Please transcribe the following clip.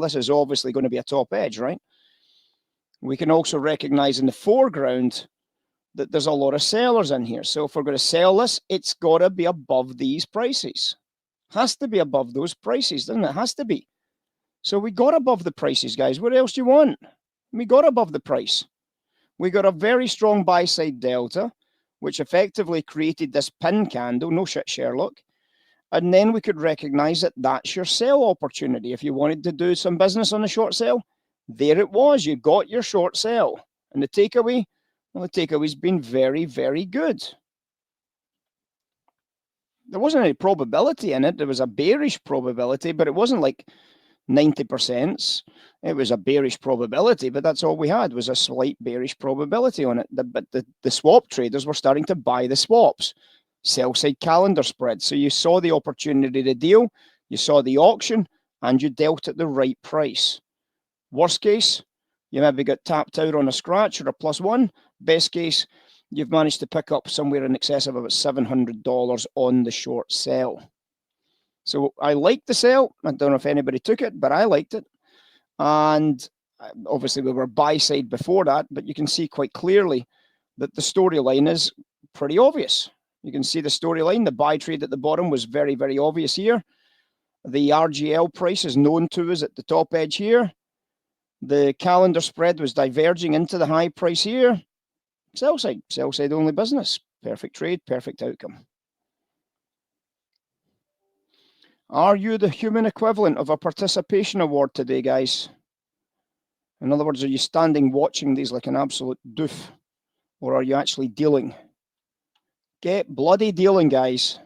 this is obviously going to be a top edge, right? We can also recognize in the foreground that there's a lot of sellers in here. So if we're going to sell this, it's got to be above these prices. Has to be above those prices, doesn't it? Has to be. So we got above the prices, guys. What else do you want? We got above the price. We got a very strong buy-side delta, which effectively created this pin candle. No shit, Sherlock. And then we could recognize that that's your sell opportunity. If you wanted to do some business on the short sell, there it was. You got your short sell. And the takeaway, well, the takeaway's been very, very good. There wasn't any probability in it. There was a bearish probability, but it wasn't like 90%. It was a bearish probability, but that's all we had was a slight bearish probability on it. But the swap traders were starting to buy the swaps. Sell-side calendar spread. So you saw the opportunity to deal, you saw the auction, and you dealt at the right price. Worst case, you maybe got tapped out on a scratch or a +1. Best case, you've managed to pick up somewhere in excess of about $700 on the short sell. So I liked the sell. I don't know if anybody took it, but I liked it. And obviously we were buy side before that, but you can see quite clearly that the storyline is pretty obvious. You can see the storyline. The buy trade at the bottom was very, very obvious here. The RGL price is known to us at the top edge here. The calendar spread was diverging into the high price here. Sell side only business. Perfect trade, perfect outcome. Are you the human equivalent of a participation award today, guys? In other words, are you standing watching these like an absolute doof? Or are you actually dealing? Get bloody dealing, guys.